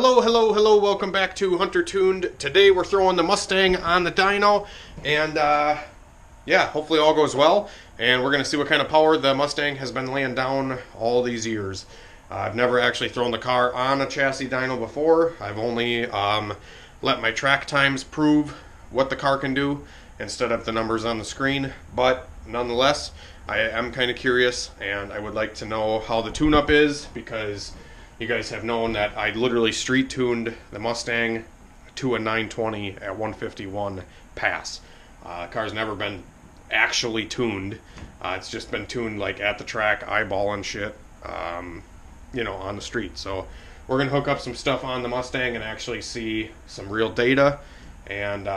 Hello, welcome back to Hunter Tuned. Today we're throwing the Mustang on the dyno, and yeah, hopefully all goes well, and we're going to see what kind of power the Mustang has been laying down all these years. I've never actually thrown the car on a chassis dyno before. I've only let my track times prove what the car can do instead of the numbers on the screen, but nonetheless, I am kind of curious, and I would like to know how the tune-up is, because you guys have known that I literally street tuned the Mustang to a 920 at 151 pass. Car's never been actually tuned. It's just been tuned like at the track, eyeballing shit, you know, on the street. So we're gonna hook up some stuff on the Mustang and actually see some real data, and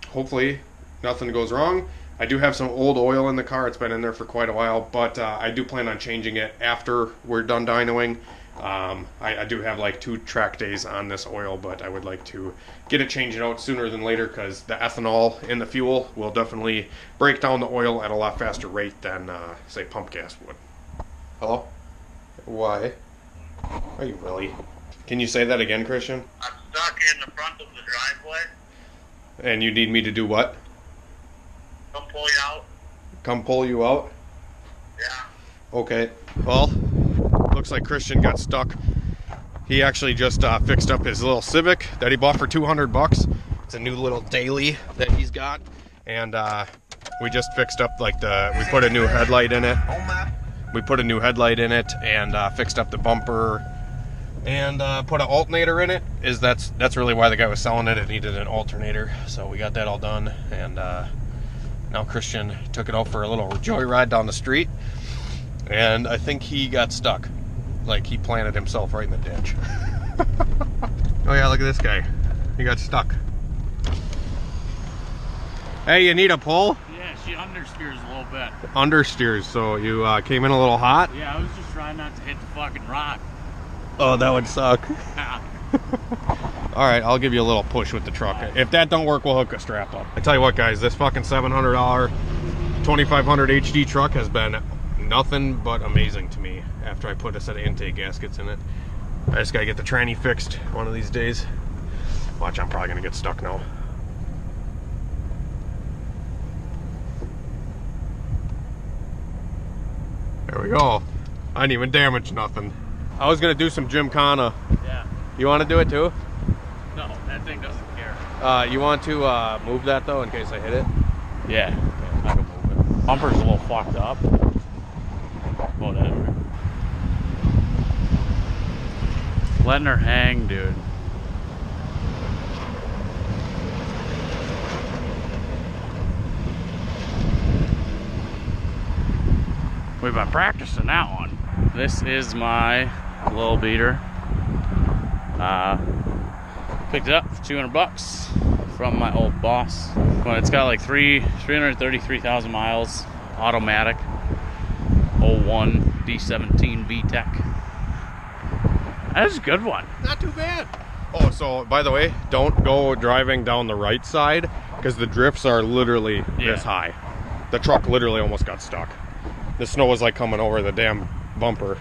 hopefully nothing goes wrong. I do have some old oil in the car. It's been in there for quite a while, but I do plan on changing it after we're done dynoing. I do have like 2 track days on this oil, but I would like to get it changed out sooner than later, because the ethanol in the fuel will definitely break down the oil at a lot faster rate than say pump gas would. Hello? Why? Are you really? Can you say that again, Christian? I'm stuck in the front of the driveway. And you need me to do what? Come pull you out. Come pull you out? Yeah. Okay. Well, looks like Christian got stuck. He actually just fixed up his little Civic that he bought for 200 bucks. It's a new little daily that he's got, and we just fixed up like we put a new headlight in it. We put a new headlight in it and fixed up the bumper and put an alternator in it. That's really why the guy was selling it. It needed an alternator, so we got that all done, and now Christian took it out for a little joyride down the street, and I think he got stuck. Like he planted himself right in the ditch. Oh yeah, look at this guy. He got stuck. Hey, you need a pull? Yeah, she understeers a little bit. Understeers, so you came in a little hot? Yeah, I was just trying not to hit the fucking rock. Oh, that would suck. Alright, I'll give you a little push with the truck. If that don't work, we'll hook a strap up. I tell you what, guys, this fucking $700 2500 HD truck has been nothing but amazing to me after I put a set of intake gaskets in it. I just gotta get the tranny fixed one of these days. Watch, I'm probably gonna get stuck now. There we go. I didn't even damage nothing. I was gonna do some Gymkhana. Yeah. You wanna do it too? No, that thing doesn't care. You want to move that though in case I hit it? Yeah, I can move it. Bumper's a little fucked up. Whatever. Letting her hang, dude. We've been practicing that one. This is my little beater. Picked it up for 200 bucks from my old boss. Well, it's got like 333,000 miles, automatic, 01 D17 VTEC. That's a good one. Not too bad. Oh, so by the way, don't go driving down the right side, because the drifts are literally this high. The truck literally almost got stuck. The snow was like coming over the damn bumper.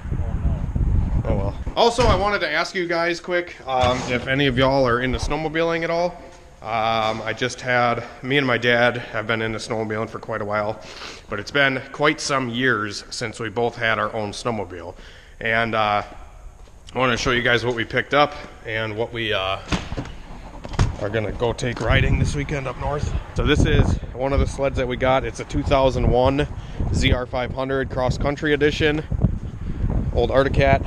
Oh well. Also, I wanted to ask you guys quick, if any of y'all are into snowmobiling at all. I just had, me and my dad have been into snowmobiling for quite a while, but it's been quite some years since we both had our own snowmobile. And I want to show you guys what we picked up and what we are gonna go take riding this weekend up north. So this is one of the sleds that we got. It's a 2001 ZR500 Cross Country Edition. Old Articat.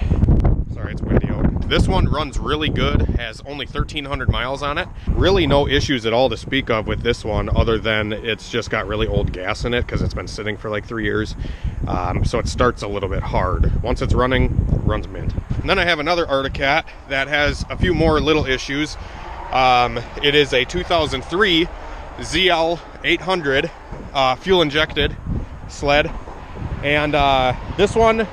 Sorry, it's windy out. This one runs really good, has only 1,300 miles on it. Really no issues at all to speak of with this one, other than it's just got really old gas in it because it's been sitting for like 3 years. So it starts a little bit hard. Once it's running, it runs mint. And then I have another Articat that has a few more little issues. It is a 2003 ZL800 fuel injected sled, and this one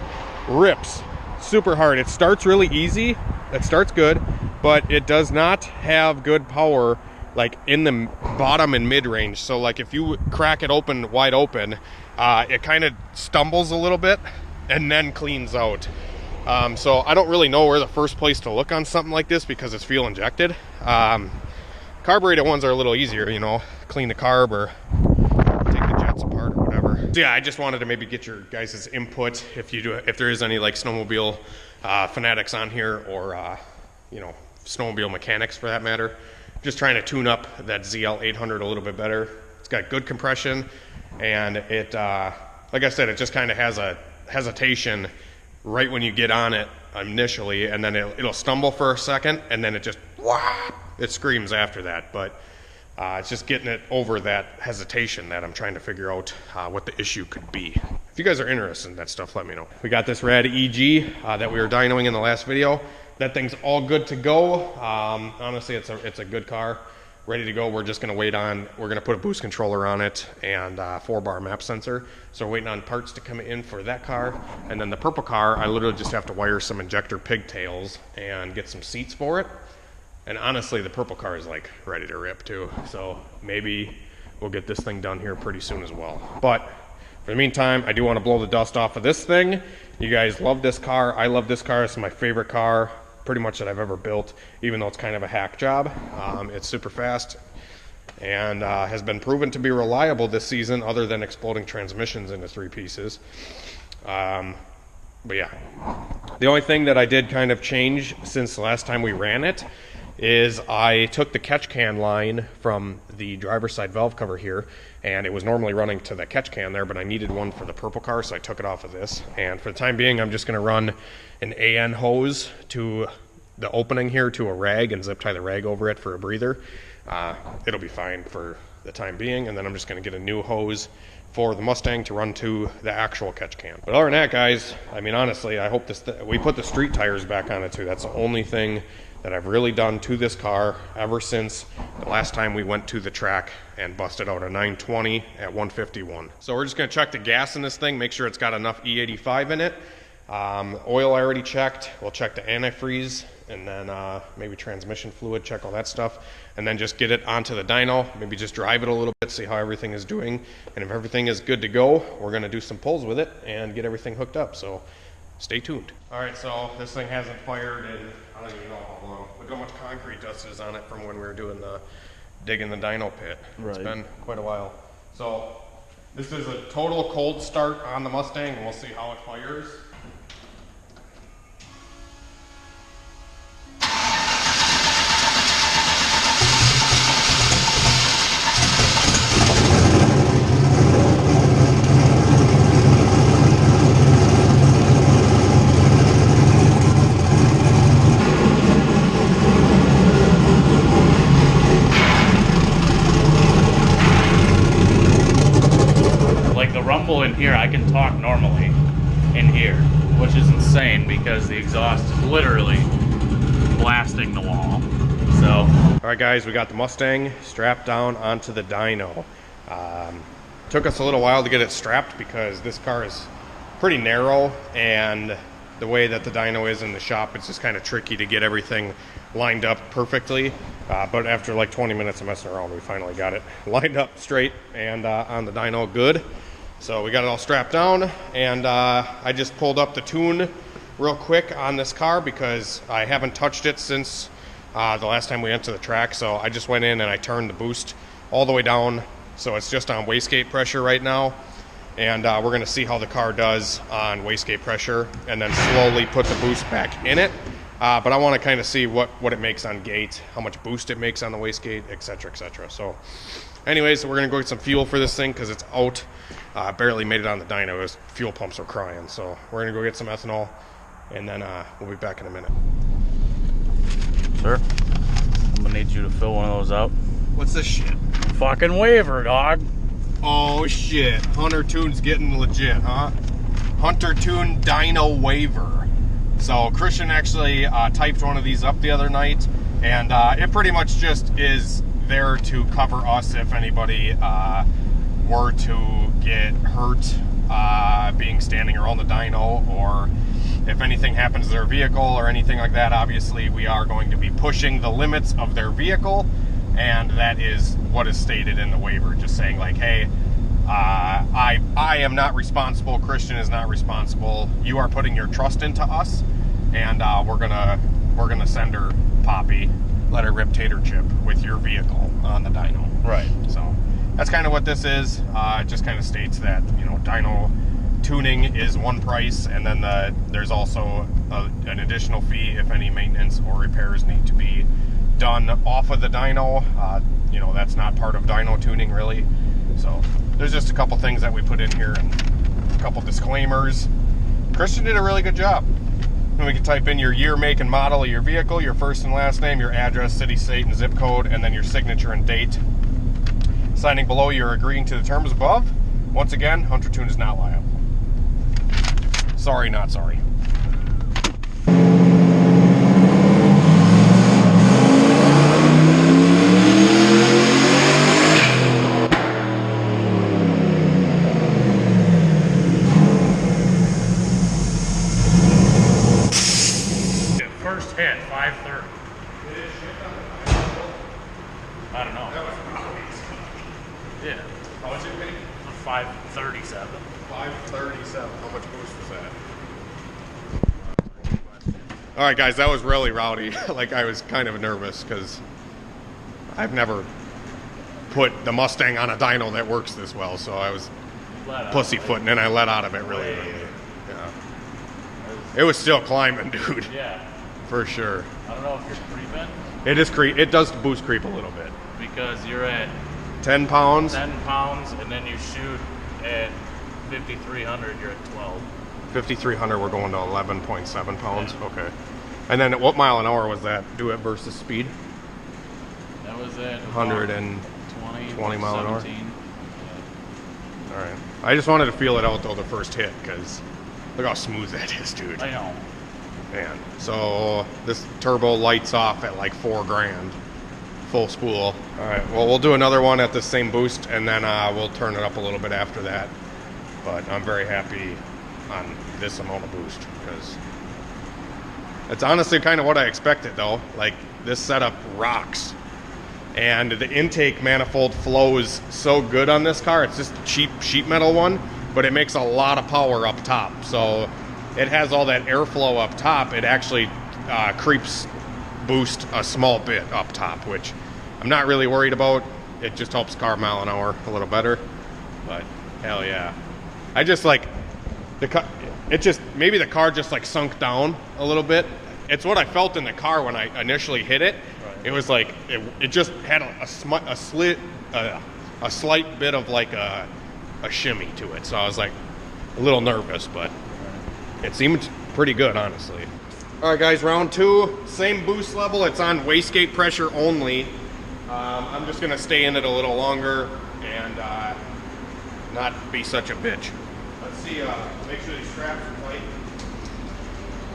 rips super hard. It starts really easy, it starts good, but it does not have good power like in the bottom and mid-range. So like if you crack it open wide open, it kind of stumbles a little bit and then cleans out. So I don't really know where the first place to look on something like this because it's fuel injected. Carbureted ones are a little easier, you know, clean the carb or take the jets apart or whatever. So yeah, I just wanted to maybe get your guys' input if there is any like snowmobile fanatics on here, or you know, snowmobile mechanics for that matter. Just trying to tune up that ZL 800 a little bit better. It's got good compression, and it, like I said, it just kind of has a hesitation right when you get on it initially, and then it'll stumble for a second, and then it just it screams after that. But it's just getting it over that hesitation that I'm trying to figure out what the issue could be. If you guys are interested in that stuff, let me know. We got this rad EG that we were dynoing in the last video. That thing's all good to go. Honestly, it's a good car, ready to go. We're just gonna wait on, we're gonna put a boost controller on it and 4-bar map sensor. So we're waiting on parts to come in for that car. And then the purple car, I literally just have to wire some injector pigtails and get some seats for it. And honestly, the purple car is like ready to rip too. So maybe we'll get this thing done here pretty soon as well. But for the meantime, I do want to blow the dust off of this thing. You guys love this car. I love this car. It's my favorite car pretty much that I've ever built, even though it's kind of a hack job. It's super fast and has been proven to be reliable this season, other than exploding transmissions into 3 pieces. But yeah, the only thing that I did kind of change since the last time we ran it is I took the catch can line from the driver's side valve cover here, and it was normally running to the catch can there, but I needed one for the purple car, so I took it off of this. And for the time being, I'm just going to run an AN hose to the opening here to a rag and zip tie the rag over it for a breather. It'll be fine for the time being, and then I'm just going to get a new hose for the Mustang to run to the actual catch can. But other than that, guys, I mean, honestly, I hope we put the street tires back on it too. That's the only thing that I've really done to this car ever since the last time we went to the track and busted out a 920 at 151. So we're just gonna check the gas in this thing, make sure it's got enough E85 in it. Oil I already checked. We'll check the antifreeze, and then maybe transmission fluid, check all that stuff, and then just get it onto the dyno, maybe just drive it a little bit, see how everything is doing, and if everything is good to go, we're gonna do some pulls with it and get everything hooked up. So stay tuned. All right, so this thing hasn't fired in, I don't even know how long. Look how much concrete dust is on it from when we were doing the digging the dyno pit. Right. It's been quite a while. So this is a total cold start on the Mustang, and we'll see how it fires. In here, I can talk normally in here, which is insane because the exhaust is literally blasting the wall. So, all right, guys, we got the Mustang strapped down onto the dyno. Took us a little while to get it strapped because this car is pretty narrow, and the way that the dyno is in the shop, it's just kind of tricky to get everything lined up perfectly. But after like 20 minutes of messing around, we finally got it lined up straight and on the dyno good. So we got it all strapped down, and I just pulled up the tune real quick on this car because I haven't touched it since the last time we went to the track. So I just went in and I turned the boost all the way down, so it's just on wastegate pressure right now. And we're going to see how the car does on wastegate pressure, and then slowly put the boost back in it. But I want to kind of see what it makes on gate, how much boost it makes on the wastegate, etc., etc. So anyways, we're going to go get some fuel for this thing because it's out. Barely made it on the dyno. His fuel pumps are crying. So we're going to go get some ethanol, and then we'll be back in a minute. Sir, I'm going to need you to fill one of those out. What's this shit? Fucking waiver, dog. Oh, shit. Hunter Tune's getting legit, huh? Hunter Tune Dyno waiver. So Christian actually typed one of these up the other night, and it pretty much just is there to cover us if anybody were to get hurt being standing around the dyno, or if anything happens to their vehicle or anything like that. Obviously, we are going to be pushing the limits of their vehicle, and that is what is stated in the waiver. Just saying like, hey, I am not responsible, Christian is not responsible, you are putting your trust into us, and we're gonna send her Poppy, let her rip tater chip with your vehicle on the dyno. Right. So that's kind of what this is. It just kind of states that, you know, dyno tuning is one price, and then there's also an additional fee if any maintenance or repairs need to be done off of the dyno. You know, that's not part of dyno tuning really. So there's just a couple things that we put in here and a couple disclaimers. Christian did a really good job. And we can type in your year, make, and model of your vehicle, your first and last name, your address, city, state, and zip code, and then your signature and date. Signing below, you're agreeing to the terms above. Once again, Hunter Tune is not liable. Sorry, not sorry. First hit, 530. I don't know. Yeah. How much did it pay? 537. 537. How much boost was that? All right, guys, that was really rowdy. Like, I was kind of nervous because I've never put the Mustang on a dyno that works this well, so I was pussyfooting, and I let out of it really early. Yeah. It was still climbing, dude. Yeah. For sure. I don't know if you're creeping. It is creep. It does boost creep a little bit. Because you're at 10 pounds. 10 pounds, and then you shoot at 5,300, you're at 12. 5,300, we're going to 11.7 pounds. Yeah. Okay. And then at what mile an hour was that? Do it versus speed? That was at 120 mile an hour. 17. Yeah. All right. I just wanted to feel it out though the first hit because look how smooth that is, dude. I know. Man. So this turbo lights off at like $4 grand. Full spool. All right. Well, we'll do another one at the same boost, and then we'll turn it up a little bit after that. But I'm very happy on this amount of boost because it's honestly kind of what I expected, though. Like, this setup rocks, and the intake manifold flows so good on this car. It's just a cheap sheet metal one, but it makes a lot of power up top. So it has all that airflow up top. It actually creeps boost a small bit up top, which I'm not really worried about. It just helps car mile an hour a little better. But hell yeah, I just like the car. It just maybe the car just like sunk down a little bit. It's what I felt in the car when I initially hit it. Right. It was like it just had a slight bit of like a shimmy to it. So I was like a little nervous, but it seemed pretty good, honestly. All right, guys, round two, same boost level. It's on wastegate pressure only. I'm just gonna stay in it a little longer and not be such a bitch. Let's see, make sure these straps are tight.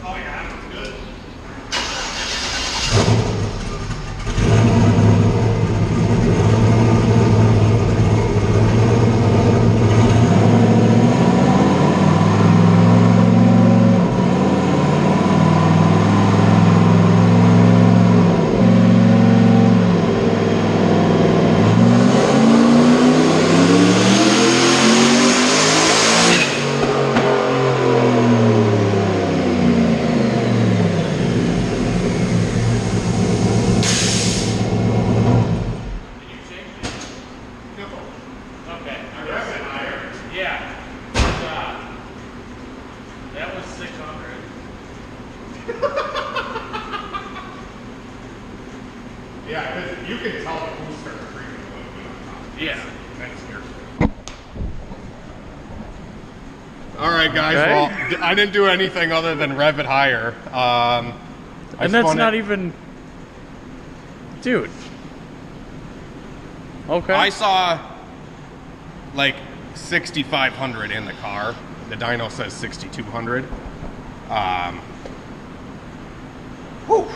Oh yeah, that looks good. Yeah, because you can tell the booster creeping a little bit on top. Yeah. That is weird. All right, guys. Okay. Well, I didn't do anything other than rev it higher. And that's not even... Dude. Okay. I saw like 6,500 in the car. The dyno says 6,200. Whew.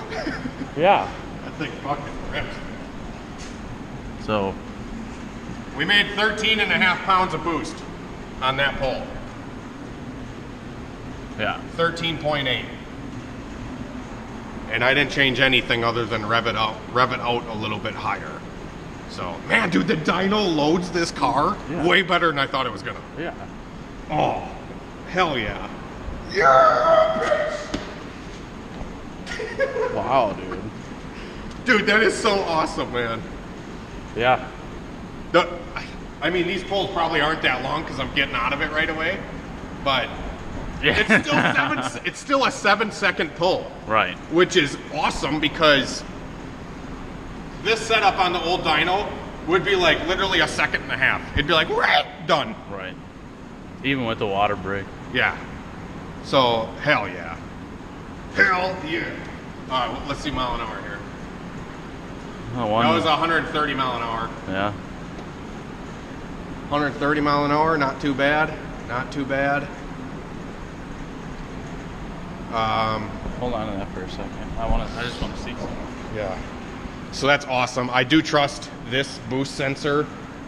Yeah. That thing fucking ripped. So we made 13.5 pounds of boost on that pole. Yeah. 13.8. And I didn't change anything other than rev it out a little bit higher. So, man, dude, the dyno loads this car way better than I thought it was gonna. Yeah. Oh, hell yeah. Yeah, bitch. Wow, dude. Dude, that is so awesome, man. Yeah. I mean, these pulls probably aren't that long because I'm getting out of it right away, but Yeah. it's still a 7-second pull. Right. Which is awesome because this setup on the old dyno would be like literally a second and a half. It'd be like, done. Right. Even with the water brake. Yeah. So, hell yeah. Hell yeah. All right, let's see mile an hour here. Oh, That was 130 mile an hour. Yeah. 130 mile an hour, not too bad. Not too bad. Hold on to that for a second. I just want to see something. Yeah. So that's awesome. I do trust this boost sensor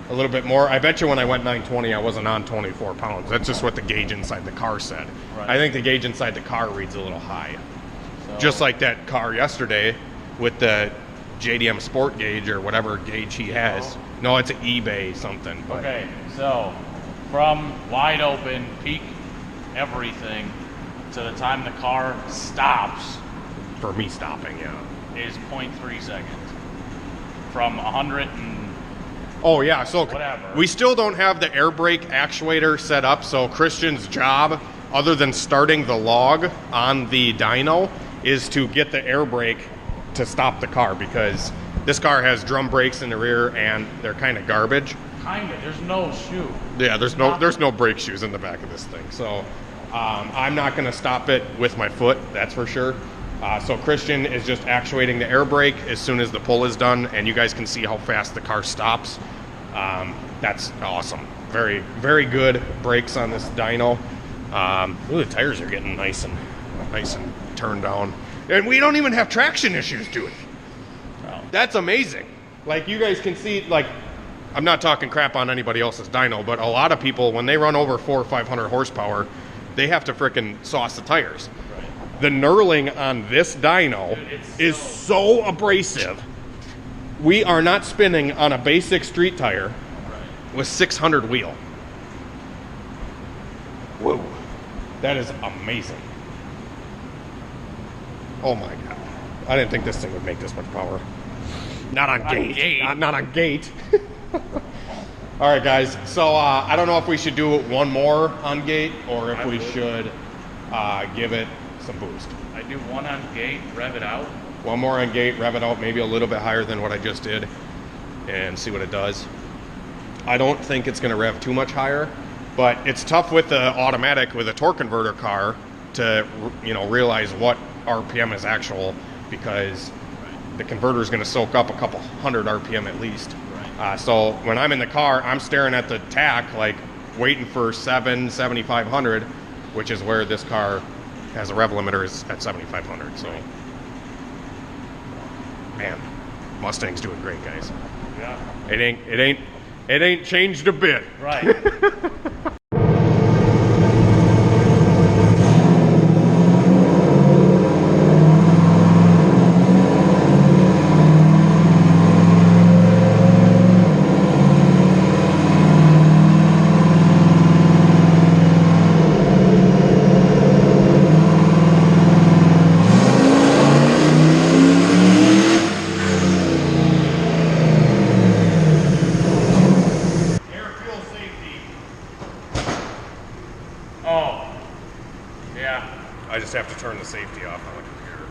a little bit more. I bet you when I went 920, I wasn't on 24 pounds. That's just what the gauge inside the car said. Right. I think the gauge inside the car reads a little high. So, Just like that car yesterday with the JDM Sport gauge or whatever gauge he has. No, it's an eBay something. But okay, so from wide open, peak everything, to the time the car stops for me stopping, yeah. is 0.3 seconds. From 100 and Oh yeah, so whatever. we still don't have the air brake actuator set up, so Christian's job, other than starting the log on the dyno, is to get the air brake to stop the car, because this car has drum brakes in the rear and they're kind of garbage. Kinda, there's no shoe. Yeah, there's no brake shoes in the back of this thing, so I'm not going to stop it with my foot, that's for sure. So Christian is just actuating the air brake as soon as the pull is done, and you guys can see how fast the car stops. That's awesome. Very, very good brakes on this dyno. Ooh, the tires are getting nice and turned down, and we don't even have traction issues, dude. Oh. That's amazing. Like, you guys can see, like, I'm not talking crap on anybody else's dyno, but a lot of people, when they run over 400 or 500 horsepower, they have to frickin' sauce the tires. Right. The knurling on this dyno Dude, is so abrasive. We are not spinning on a basic street tire Right. with 600 wheel. Whoa. That is amazing. Oh my God. I didn't think this thing would make this much power. Not on gate. Not on gate. All right, guys. So I don't know if we should do one more on gate or if we should give it some boost. I do one on gate, rev it out. One more on gate, rev it out maybe a little bit higher than what I just did, and see what it does. I don't think it's going to rev too much higher, but it's tough with the automatic, with a torque converter car, to realize what RPM is actual, because the converter is going to soak up a couple hundred RPM at least. So when I'm in the car, I'm staring at the tach, like waiting for 7,500, which is where this car has a rev limiter is at 7,500. So, man, Mustang's doing great, guys. Yeah. It ain't changed a bit. Right. I just have to turn the safety off on the computer.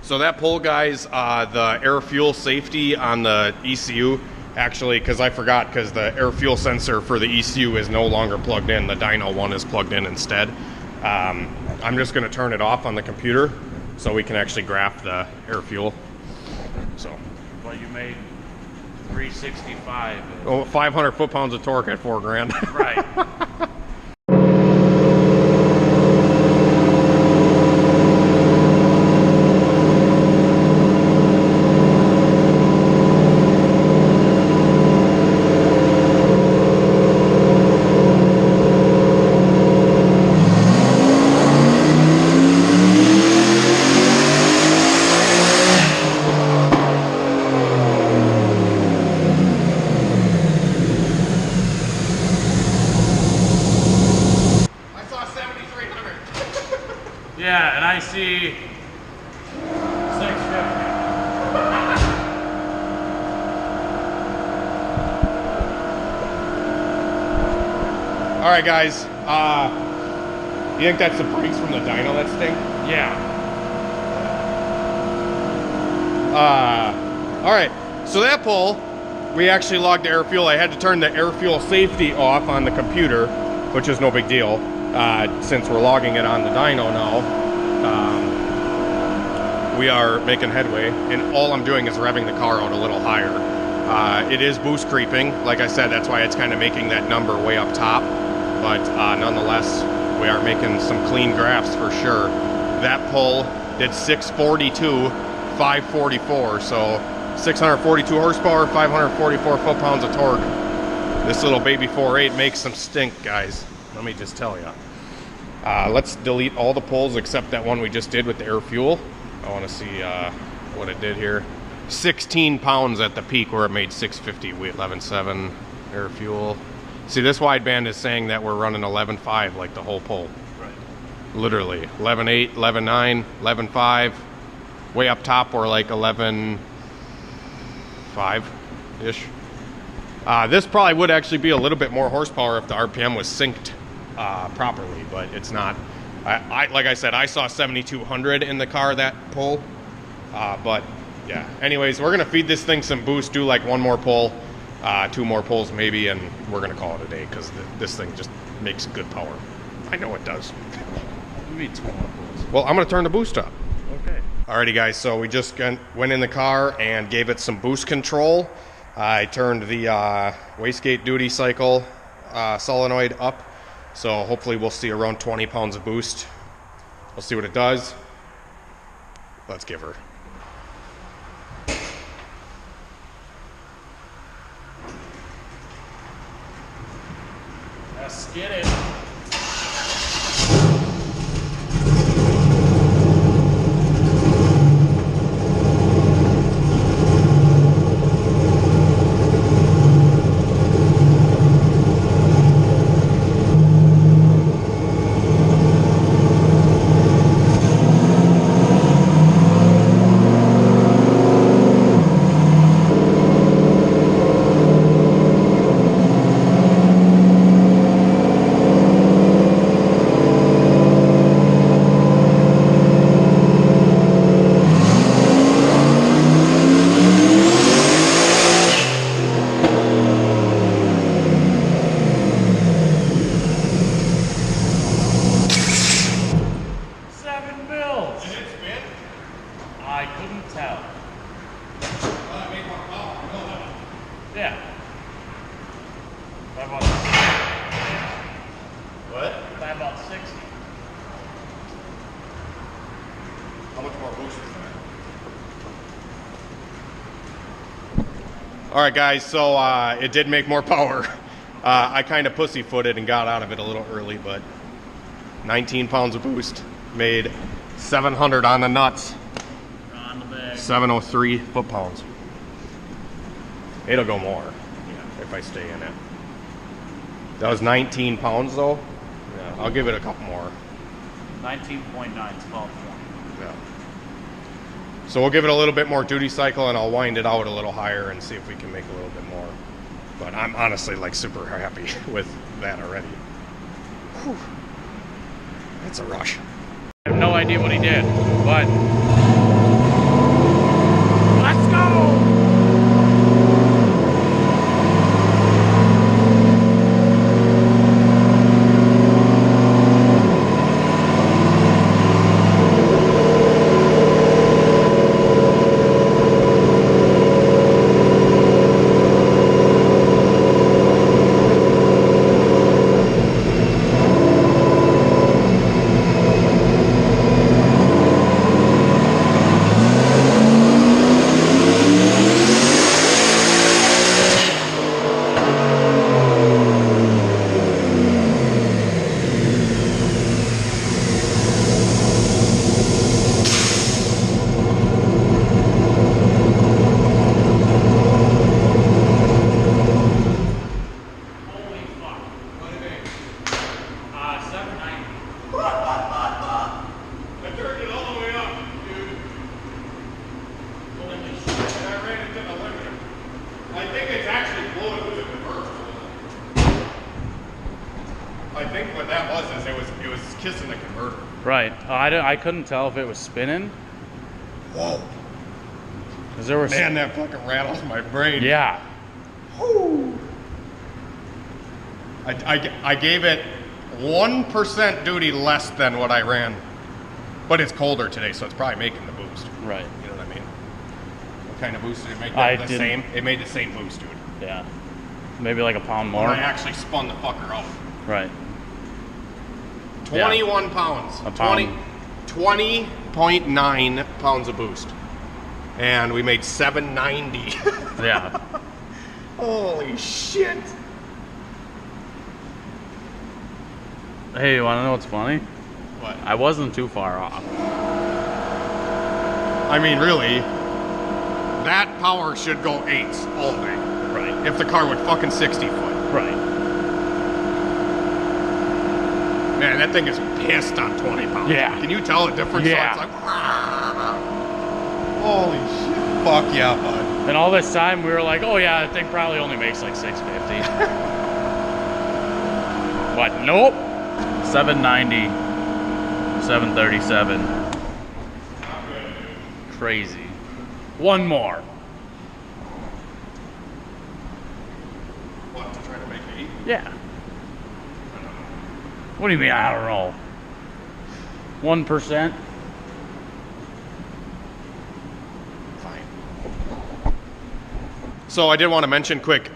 So that pull, guys, the air fuel safety on the ECU, actually, because I forgot, because the air fuel sensor for the ECU is no longer plugged in. The dyno one is plugged in instead. I'm just going to turn it off on the computer so we can actually graph the air fuel. So. Well, you made 365. Oh, 500 foot-pounds of torque at $4,000. Right. All right, guys. You think that's the brakes from the dyno that stink? Yeah. All right. So that pull, we actually logged the air fuel. I had to turn the air fuel safety off on the computer, which is no big deal, since we're logging it on the dyno now. We are making headway, and all I'm doing is revving the car out a little higher. It is boost creeping. Like I said, that's why it's kind of making that number way up top. But nonetheless, we are making some clean graphs for sure. That pull did 642, 544. So 642 horsepower, 544 foot-pounds of torque. This little baby 4.8 makes some stink, guys. Let me just tell you. Let's delete all the pulls except that one we just did with the air fuel. I want to see what it did here. 16 pounds at the peak where it made 650, 11.7 air fuel. See, this wideband is saying that we're running 11.5 like the whole pull. Right. Literally 11.8, 11.9, 11.5. Way up top we're like 11.5-ish. This probably would actually be a little bit more horsepower if the RPM was synced properly, but it's not. Like I said, I saw 7,200 in the car that pull, but yeah. Anyways, we're gonna feed this thing some boost, do like one more pull, 2 more pulls maybe, and we're gonna call it a day because this thing just makes good power. I know it does. You need 2 more pulls. Well, I'm gonna turn the boost up. Okay. Alrighty, guys. So we just went in the car and gave it some boost control. I turned the wastegate duty cycle solenoid up. So hopefully we'll see around 20 pounds of boost. We'll see what it does. Let's give her. Let's get it. Yeah. By about What? by about 60. How much more boost is that? All right, guys, so it did make more power. I kind of pussyfooted and got out of it a little early, but 19 pounds of boost made 700 on the nuts. On the bag. 703 foot-pounds. It'll go more if I stay in it. That was 19 pounds, though. Yeah, I'll give it a couple more. 19.9 is called for. Yeah. So we'll give it a little bit more duty cycle, and I'll wind it out a little higher and see if we can make a little bit more. But I'm honestly like super happy with that already. Whew. That's a rush. I have no idea what he did, but let's go! kissing the converter. Right. I couldn't tell if it was spinning. Whoa. Cause there was. Man, that fucking rattles my brain. Yeah. Whew. I gave it 1% duty less than what I ran. But it's colder today, so it's probably making the boost. Right. You know what I mean? What kind of boost did it make? The same? It made the same boost, dude. Yeah. Maybe like a pound more. When I actually spun the fucker out. Right. 21 pounds. A pound. 20.9 pounds of boost. And we made 790. Yeah. Holy shit. Hey, you want to know what's funny? What? I wasn't too far off. I mean, really, that power should go 8s all day. Right. If the car would fucking 60 foot. Right. Man, that thing is pissed on 20 pounds. Yeah. Can you tell the difference? Yeah. So it's like, holy shit. Fuck yeah, bud. And all this time we were like, oh yeah, that thing probably only makes like 650. But nope. 790. 737. Crazy. One more. What, to try to make 8? Yeah. What do you mean, I don't know? 1%? Fine. So I did want to mention quick,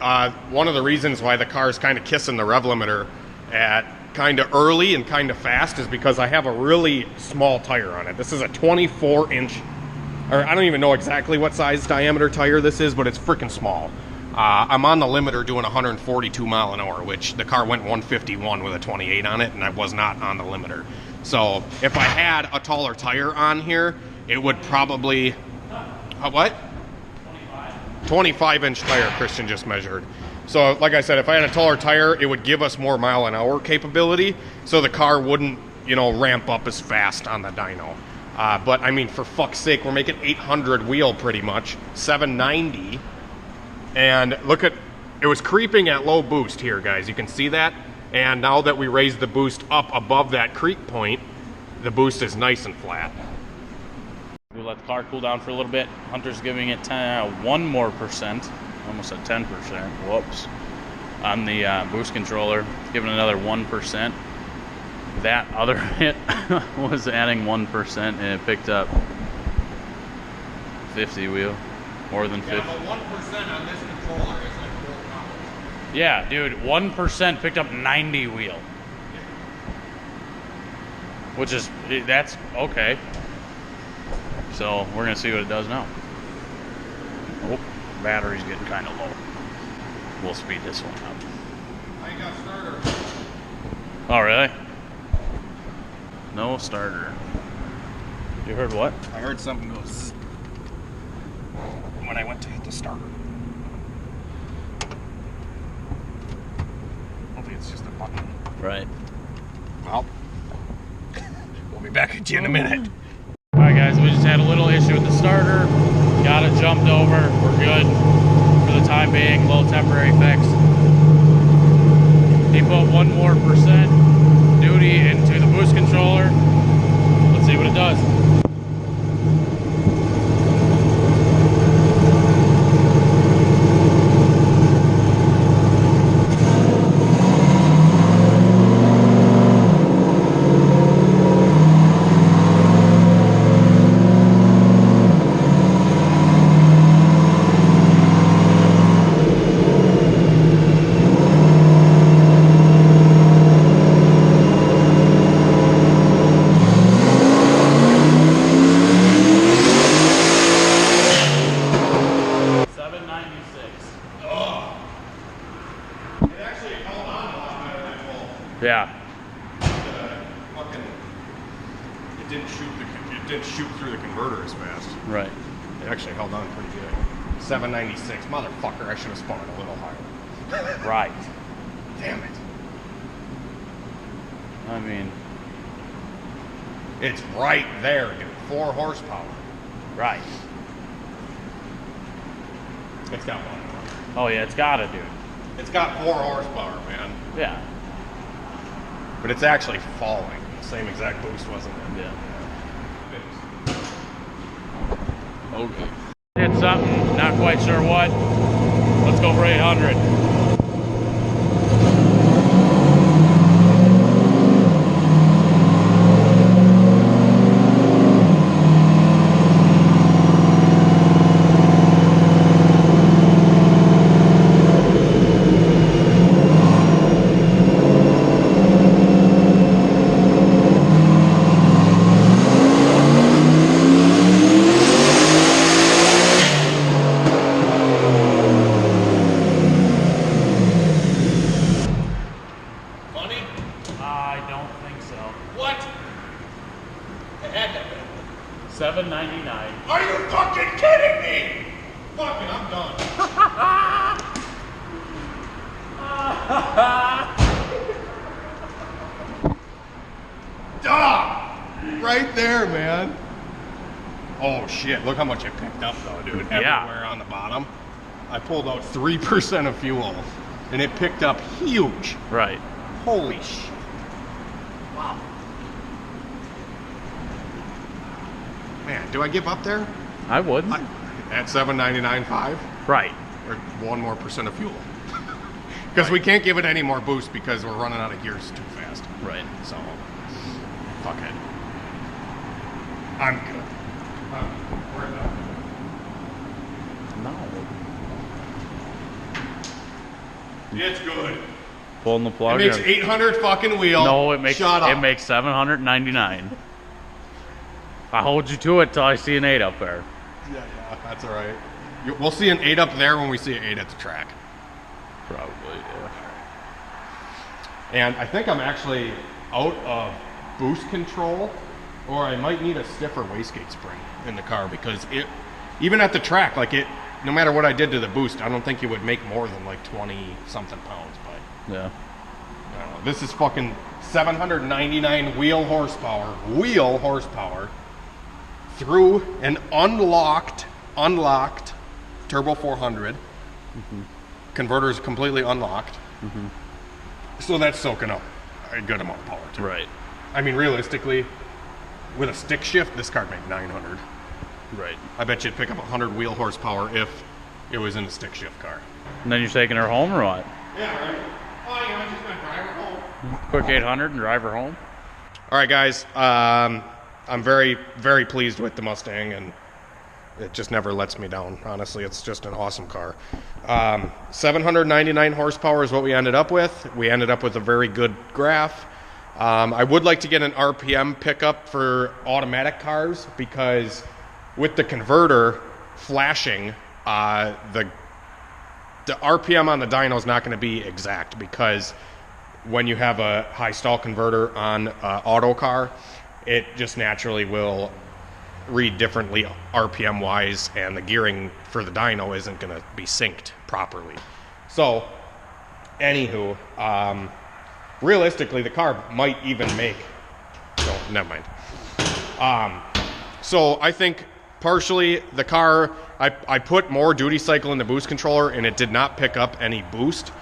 one of the reasons why the car is kind of kissing the rev limiter at kind of early and kind of fast is because I have a really small tire on it. This is a 24-inch, or I don't even know exactly what size diameter tire this is, but it's freaking small. I'm on the limiter doing 142 mile an hour, which the car went 151 with a 28 on it, and I was not on the limiter. So if I had a taller tire on here, it would probably, what? 25-inch tire Christian just measured. So like I said, if I had a taller tire, it would give us more mile an hour capability, so the car wouldn't, you know, ramp up as fast on the dyno. But I mean, for fuck's sake, we're making 800 wheel pretty much, 790. And look at, it was creeping at low boost here, guys. You can see that. And now that we raised the boost up above that creep point, the boost is nice and flat. We let the car cool down for a little bit. Hunter's giving it 1 more percent, almost at 10%. Whoops. On the boost controller, giving another 1%. That other hit was adding 1%, and it picked up 50 wheel. More than 50. Yeah, but 1% on this controller is like 4 pounds. Yeah, dude, 1% picked up 90 wheel. Which is, that's okay. So we're gonna see what it does now. Oh, battery's getting kind of low. We'll speed this one up. I got starter. Oh, really? No starter. You heard what? I heard something go zzz when I went to hit the starter. Hopefully it's just a button. Right. Well, we'll be back at you in a minute. Alright guys, we just had a little issue with the starter. Got it jumped over. We're good for the time being. Little temporary fix. He put 1 more percent duty into the boost controller. Let's see what it does. Yeah. It didn't shoot through the converter as fast. Right. It actually held on pretty good. 796, motherfucker! I should have spun it a little higher. Right. Damn it! I mean, It's right there, dude. 4 horsepower. right. It's got 1. Oh yeah, it's gotta, dude. It's got 4 horsepower, man. Yeah. But it's actually falling. the same exact boost, wasn't it? Yeah. Okay. Hit something, not quite sure what. Let's go for 800. I don't think so. What? It had to be. $7.99. Are you fucking kidding me? Fucking, I'm done. Right there, man. Oh shit, look how much it picked up though, dude. Yeah. Everywhere on the bottom. I pulled out 3% of fuel and it picked up huge. Right. Holy shit. Wow. Man, do I give up there? I would. At $7.99.5? Right. Or 1% more of fuel. Because we can't give it any more boost because we're running out of gears too fast. Right. So, fuck it. I'm good. We're done. No. It's good. Pulling the plug. It makes 800 fucking wheel. No, it makes Shut up. it makes 799. I hold you to it till I see an 8 up there. Yeah, that's all right. We'll see an 8 up there when we see an 8 at the track. Probably, yeah. And I think I'm actually out of boost control, or I might need a stiffer wastegate spring in the car because it, even at the track, like it, no matter what I did to the boost, I don't think it would make more than like 20 something pounds. But Yeah. I don't know. This is fucking 799 wheel horsepower through an unlocked turbo 400. Converter is completely unlocked. So that's soaking up a good amount of power too. Right. I mean, realistically, with a stick shift, this car would make 900. Right. I bet you'd pick up 100 wheel horsepower if it was in a stick shift car. And then you're taking her home or what? Yeah, right. Oh, yeah, I'm just gonna drive her home. Quick 800 and drive her home? All right, guys. I'm very, very pleased with the Mustang, and it just never lets me down. Honestly, it's just an awesome car. 799 horsepower is what we ended up with. We ended up with a very good graph. I would like to get an RPM pickup for automatic cars because with the converter flashing, the RPM on the dyno is not going to be exact because when you have a high stall converter on auto car, it just naturally will read differently RPM wise, and the gearing for the dyno isn't going to be synced properly. So, anywho, realistically, the car might even make. No, never mind. So I think partially the car, I put more duty cycle in the boost controller, and it did not pick up any boost.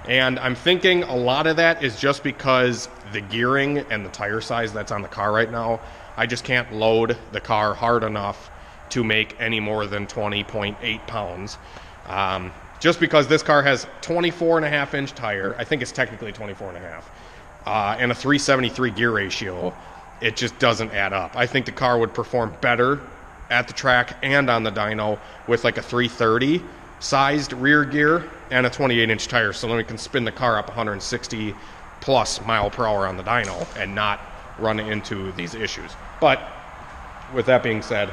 And I'm thinking a lot of that is just because the gearing and the tire size that's on the car right now, I just can't load the car hard enough to make any more than 20.8 pounds. Just because this car has 24.5-inch tire, I think it's technically 24.5, and a 373 gear ratio, it just doesn't add up. I think the car would perform better at the track and on the dyno with like a 330 sized rear gear and a 28-inch tire, so then we can spin the car up 160 plus mile per hour on the dyno and not run into these issues. But with that being said,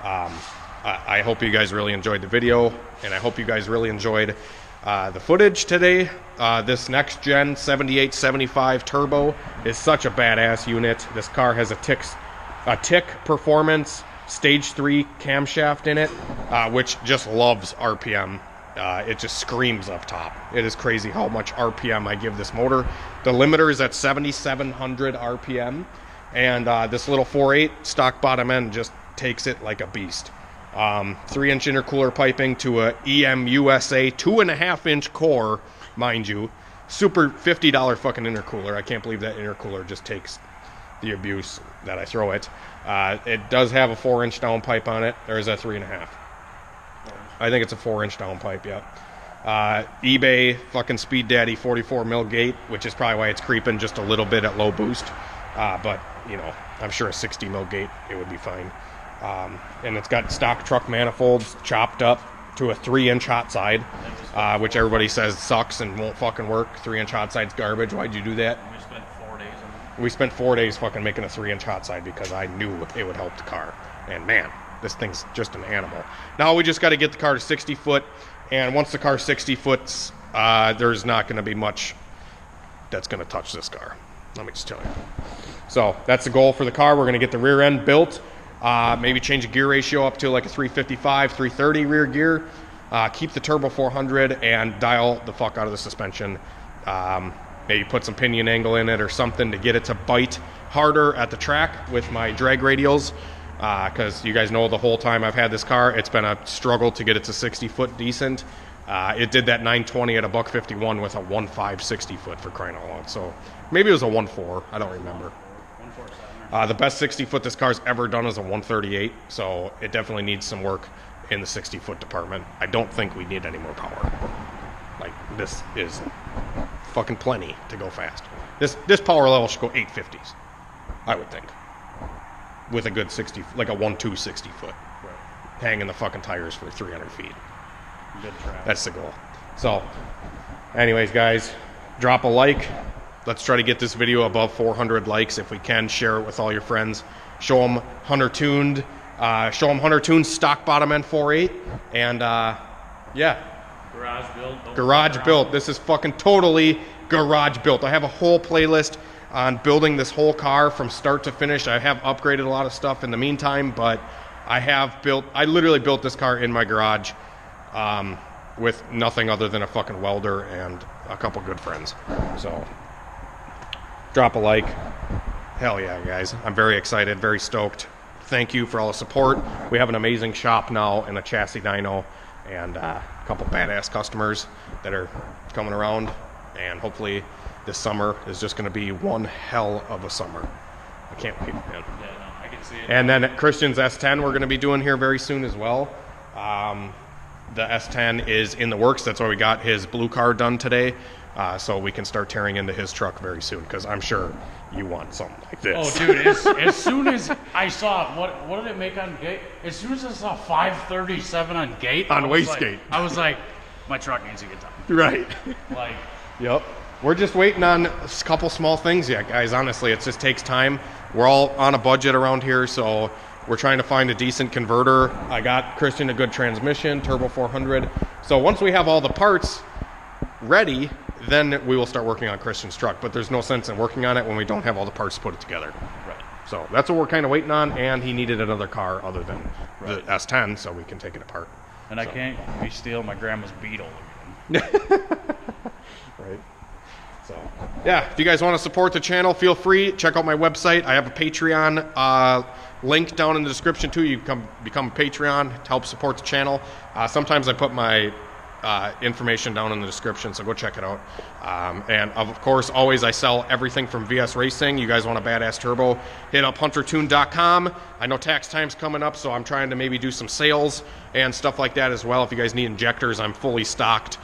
I hope you guys really enjoyed the video, and I hope you guys really enjoyed the footage today. This next gen 7875 turbo is such a badass unit. This car has a tick performance stage 3 camshaft in it, which just loves RPM. It just screams up top. It is crazy how much RPM I give this motor. The limiter is at 7,700 RPM, and this little 4.8 stock bottom end just takes it like a beast. 3-inch intercooler piping to a EMUSA 2.5-inch core, mind you. Super $50 fucking intercooler. I can't believe that intercooler just takes the abuse that I throw it. It does have a 4-inch downpipe on it. There is a 3.5. I think it's a 4-inch downpipe, yeah. eBay fucking Speed Daddy 44 mil gate, which is probably why it's creeping just a little bit at low boost. But, you know, I'm sure a 60 mil gate, it would be fine. And it's got stock truck manifolds chopped up to a 3-inch hot side, which everybody says sucks and won't fucking work. 3-inch hot side's garbage. Why'd you do that? We spent 4 days on it. We spent 4 days fucking making a 3-inch hot side because I knew it would help the car. And man, this thing's just an animal. Now we just got to get the car to 60 foot. And once the car's 60 foot, there's not going to be much that's going to touch this car. Let me just tell you. So that's the goal for the car. We're going to get the rear end built. Maybe change the gear ratio up to like a 355, 330 rear gear. Keep the turbo 400 and dial the fuck out of the suspension. Maybe put some pinion angle in it or something to get it to bite harder at the track with my drag radials. Because you guys know the whole time I've had this car, it's been a struggle to get it to 60 foot decent. It did that 920 at a $151 with a 1.5 60 foot for crying out loud. So maybe it was a 1.4. I don't remember. The best 60 foot this car's ever done is a 138. So it definitely needs some work in the 60 foot department. I don't think we need any more power. Like, this is fucking plenty to go fast. This power level should go 850s, I would think. With a good 60, like a 1.2 60 foot. Right. Hanging the fucking tires for 300 feet. Good track. That's the goal. So, anyways, guys, drop a like. Let's try to get this video above 400 likes if we can. Share it with all your friends. Show them Hunter Tuned. Show them Hunter Tuned stock bottom end 4.8. And, yeah. Garage built. Garage built. This is fucking totally garage built. I have a whole playlist on building this whole car from start to finish. I have upgraded a lot of stuff in the meantime, but I literally built this car in my garage with nothing other than a fucking welder and a couple good friends. So, drop a like. Hell yeah, guys. I'm very excited, very stoked. Thank you for all the support. We have an amazing shop now and a chassis dyno and a couple badass customers that are coming around, and hopefully this summer is just going to be one hell of a summer. I can't wait, man. Yeah, no, I can see it. And then at Christian's S10 we're going to be doing here very soon as well. The S10 is in the works. That's why we got his blue car done today, so we can start tearing into his truck very soon, because I'm sure you want something like this. Oh, dude, as soon as I saw, what did it make on gate? As soon as I saw 537 on gate. On wastegate. I was like, my truck needs to get done. Right. Like. Yep. We're just waiting on a couple small things yet, guys. Honestly, it just takes time. We're all on a budget around here, so we're trying to find a decent converter. I got Christian a good transmission, turbo 400. So once we have all the parts ready, then we will start working on Christian's truck. But there's no sense in working on it when we don't have all the parts to put it together. Right. So that's what we're kind of waiting on, and he needed another car other than the S10 so we can take it apart. And I can't be stealing my grandma's Beetle again. Right. So, yeah, if you guys want to support the channel, feel free. Check out my website. I have a Patreon link down in the description, too. You can become a Patreon to help support the channel. Sometimes I put my information down in the description, so go check it out. And, of course, always I sell everything from VS Racing. You guys want a badass turbo, hit up huntertune.com. I know tax time's coming up, so I'm trying to maybe do some sales and stuff like that as well. If you guys need injectors, I'm fully stocked.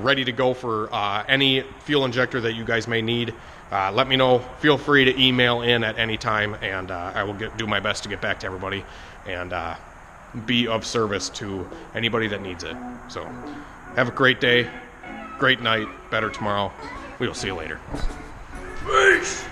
Ready to go for any fuel injector that you guys may need. Let me know. Feel free to email in at any time, and I will do my best to get back to everybody and be of service to anybody that needs it. So have a great day, great night, better tomorrow. We will see you later. Peace!